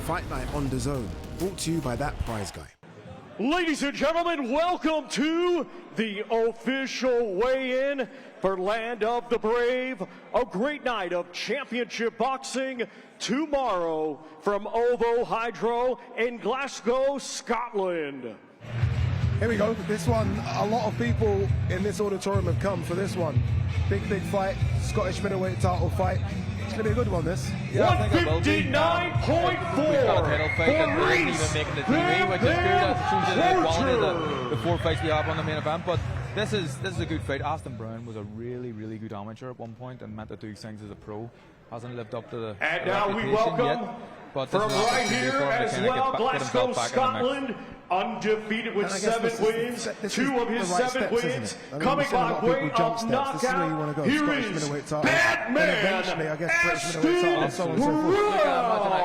Fight Night on DAZN, brought to you by that prize guy. Ladies and gentlemen, welcome to the official weigh-in for Land of the Brave. A great night of championship boxing tomorrow from Ovo Hydro in Glasgow, Scotland. Here we go. This one, a lot of people in this auditorium have come for this one. Big fight, Scottish middleweight title fight. It's going to be a good one, this. Yeah, I think it will be. 159.4 We've got a title fight that isn't even making the TV, which is good. It shows the quality of the four fights we have on the main event. But this is a good fight. Aston Brown was a really good amateur at one point and meant to do things as a pro. Hasn't lived up to the and now we welcome yet, but from right here as well, Glasgow, Scotland, undefeated with 7 wins, 2 of his 7 wins coming by way of knockout. Here is Batman Aston Brown.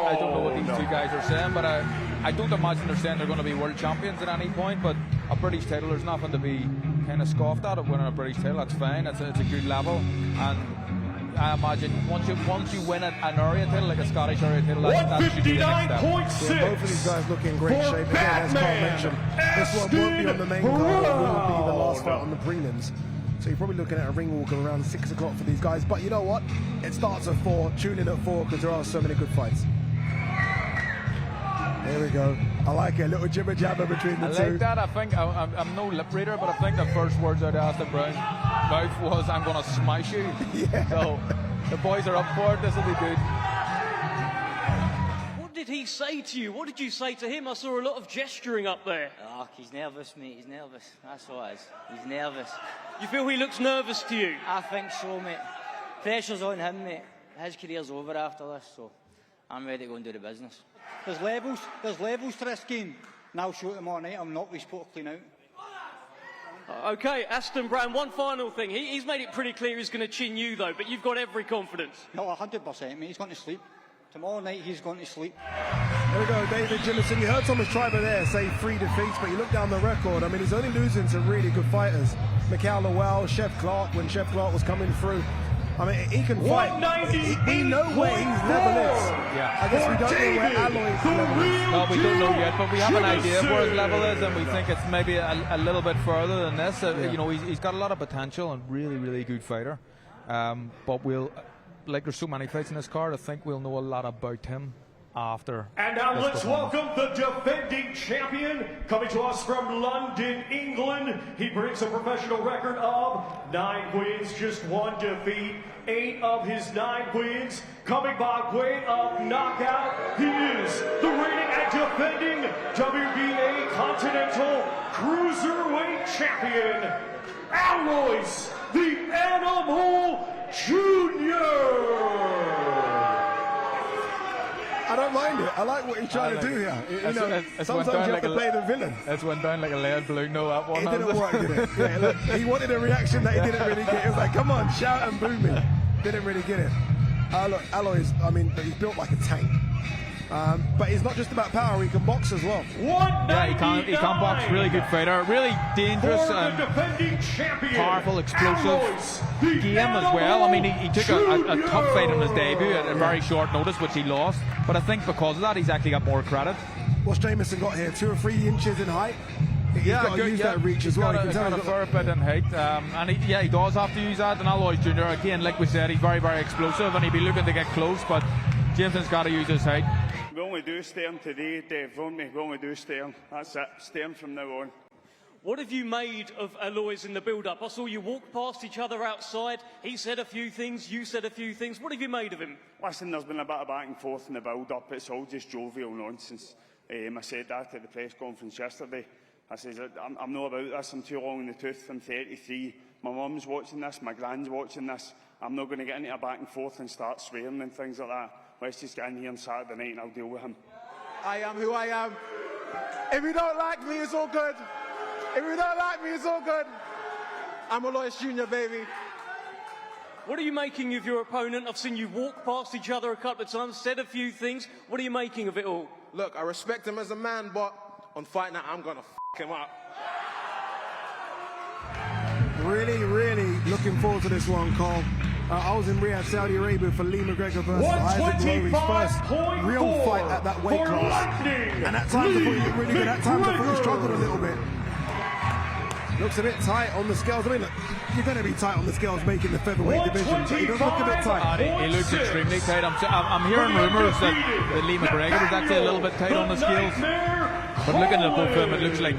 I don't know what these two guys are saying, but I don't imagine they're saying they're going to be world champions at any point. But a British title, there's nothing to be kind of scoffed at winning a British title. That's fine. It's a good level, and I imagine once you win an area title, like a Scottish area title, that should be the next step. Yeah, both of these guys look in great shape. Again, as Carl mentioned, this one won't be on the main card. It will be the last fight on the prelims. So you're probably looking at a ring walk around 6 o'clock for these guys. But you know what? It starts at 4. Tune in at 4 because there are so many good fights. There we go. I like it. A little jibber jabber between the two. I like that. I think I'm no lip reader, but I think the first words out of Aston Brown's mouth was, "I'm going to smash you." Yeah. So the boys are up for it. This will be good. What did he say to you? What did you say to him? I saw a lot of gesturing up there. Oh, he's nervous, mate. He's nervous. That's all it is. He's nervous. You feel he looks nervous to you? I think so, mate. Pressure's on him, mate. His career's over after this, so I'm ready to go and do the business. There's levels to this game, and I'll show them all night. I'm not really supposed to clean out. Okay, Aston Brown, one final thing. He's made it pretty clear he's going to chin you, though, but you've got every confidence. No, 100%, mate. He's going to sleep. Tomorrow night, he's going to sleep. There we go, David Jillison. You heard Thomas Triber there say 3 defeats, but you look down the record. I mean, he's only losing to really good fighters. Mikhail Lowell, Chef Clark, when Chef Clark was coming through. I mean, he can fight. We know where his level is. Yeah. I guess we don't know where Alloy's level is. No, we don't know yet, but we have an idea of where his level is, and we think it's maybe a little bit further than this. You know, he's got a lot of potential and really good fighter. But like there's so many fights in this card, I think we'll know a lot about him after. And now let's welcome the defending champion coming to us from London, England. He brings a professional record of 9 wins, just 1 defeat. 8 of his 9 wins coming by way of knockout. He is the reigning and defending WBA Continental Cruiserweight Champion, Alois the Animal Jr. I don't mind it. I like what he's trying to do here. You know, sometimes you have to play the villain. It went down like a lead balloon. No, that one. It didn't work, did it? Yeah, look, he wanted a reaction that he didn't really get. It was like, come on, shout and boo me. Didn't really get it. Look, Alois, I mean, he's built like a tank. But he's not just about power, he can box as well. Yeah, he can box. Really good fighter. Really dangerous and powerful, explosive game as well. I mean, he took a tough fight on his debut at a very short notice, which he lost. But I think because of that, he's actually got more credit. What's Jameson got here? 2 or 3 inches in height? He's got to use that reach as well. He's got a fair bit in height. And he does have to use that. And Alois Jr., again, like we said, he's very explosive and he'll be looking to get close. But Jameson's got to use his height. We only do Stern today, Dave, don't we? We only do Stern. That's it. Stern from now on. What have you made of Alois in the build-up? I saw you walk past each other outside. He said a few things, you said a few things. What have you made of him? Listen, there's been a bit of back and forth in the build-up. It's all just jovial nonsense. I said that at the press conference yesterday. I said, I'm not about this. I'm too long in the tooth. I'm 33. My mum's watching this. My grand's watching this. I'm not going to get into a back and forth and start swearing and things like that. Let's just get in here on Saturday night and I'll deal with him. I am who I am. If you don't like me, it's all good. If you don't like me, it's all good. I'm Alois Jr., baby. What are you making of your opponent? I've seen you walk past each other a couple of times, said a few things. What are you making of it all? Look, I respect him as a man, but on fight night, I'm going to f*** him up. Really looking forward to this one, Cole. I was in Riyadh, Saudi Arabia for Lee McGregor versus Isaac Lowry's first real fight at that weight class. And at times I thought he looked really good. At times I thought he struggled a little bit. Looks a bit tight on the scales. I mean, look, you're going to be tight on the scales making the featherweight division, but he does look a bit tight. He looks extremely tight. I'm hearing rumours that Lee McGregor is actually a little bit tight on the scales. But looking at both of them, it looks like...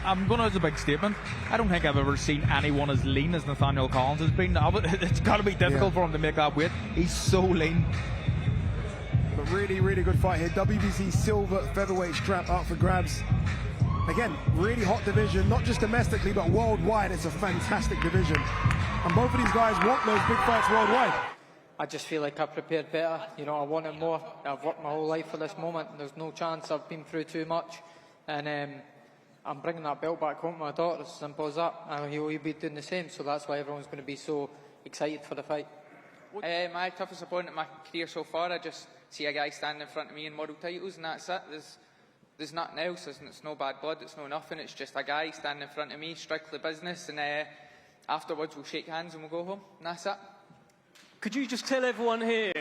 I'm going to, as a big statement, I don't think I've ever seen anyone as lean as Nathaniel Collins has been. It's got to be difficult for him to make that weight. He's so lean. But really, really good fight here. WBC silver featherweight strap up for grabs. Again, really hot division, not just domestically, but worldwide. It's a fantastic division. And both of these guys want those big fights worldwide. I just feel like I prepared better. You know, I wanted more. I've worked my whole life for this moment. There's no chance. I've been through too much. And I'm bringing that belt back home to my daughter. As simple as that. And he'll be doing the same. So that's why everyone's going to be so excited for the fight. My toughest opponent in my career so far, I just see a guy standing in front of me in world titles, and that's it. There's nothing else. It's no bad blood. It's no nothing. It's just a guy standing in front of me, strictly business. And afterwards we'll shake hands and we'll go home. And that's it. Could you just tell everyone here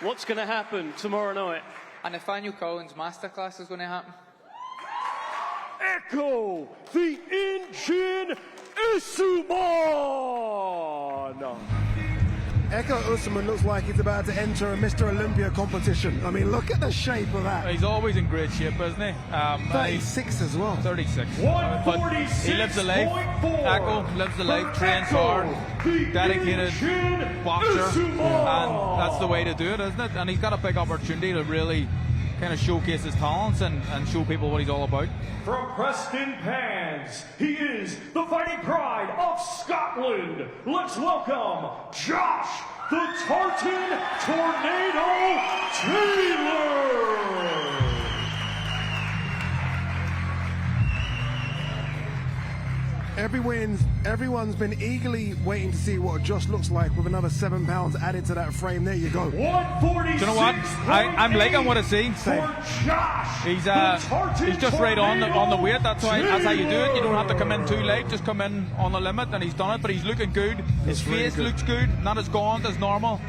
what's going to happen tomorrow night? A Nathaniel Collins masterclass is going to happen. Echo the engine Essuman! Echo Essuman looks like he's about to enter a Mr. Olympia competition. I mean, look at the shape of that. He's always in great shape, isn't he? 36 as well. 36. But he lives the life. Echo lives the life, trains hard, dedicated boxer. And that's the way to do it, isn't it? And he's got a big opportunity to really kind of showcase his talents and show people what he's all about. From Preston Pans, he is the fighting pride of Scotland. Let's welcome Josh the Tartan Tornado Taylor. Everyone's been eagerly waiting to see what Josh looks like with another 7 pounds added to that frame. There you go. 146. Do you know what? I'm liking what I see. He's just right on the weight. That's how you do it. You don't have to come in too late. Just come in on the limit, and he's done it. But he's looking good. His face looks good. Not as gaunt as normal.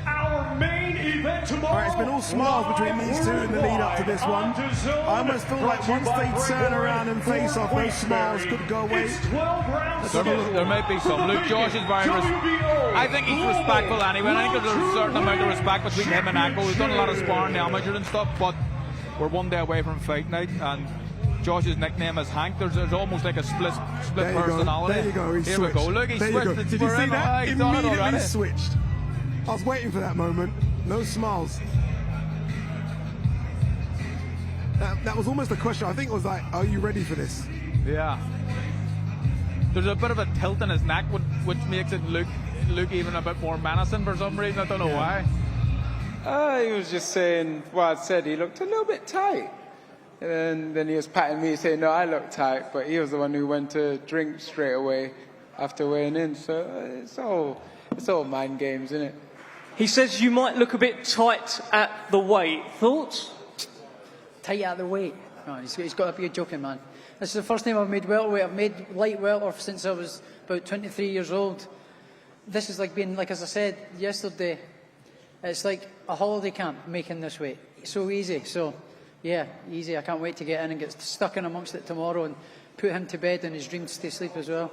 Our main event tomorrow. All right, it's been all smiles between these two in the lead up to this one. I almost feel like once they turn around and face off, those smiles could go away. There might be some. Look, Josh is very I think he's respectful anyway. I think there's a certain amount of respect between him and Echo. He's done a lot of sparring, the amateur and stuff, but we're one day away from fight night, and Josh's nickname is Hank. There's almost like a split personality. There you go. Here we go. Look, he switched. Did you see that? He's done it Immediately already. switched. I was waiting for that moment. No smiles. That was almost a question. I think it was like, are you ready for this? Yeah. There's a bit of a tilt in his neck, which makes it look even a bit more menacing for some reason. I don't know why. He was just saying what I said. He looked a little bit tight. And then he was patting me saying, no, I look tight. But he was the one who went to drink straight away after weighing in. So it's all mind games, isn't it? He says you might look a bit tight at the weight. Thoughts? Tight at the weight? No, he's got to be joking, man. This is the first time I've made welterweight. I've made light welter since I was about 23 years old. This is like being, like as I said yesterday, it's like a holiday camp making this weight. It's so easy. So, yeah, easy. I can't wait to get in and get stuck in amongst it tomorrow and put him to bed and his dreams to sleep as well.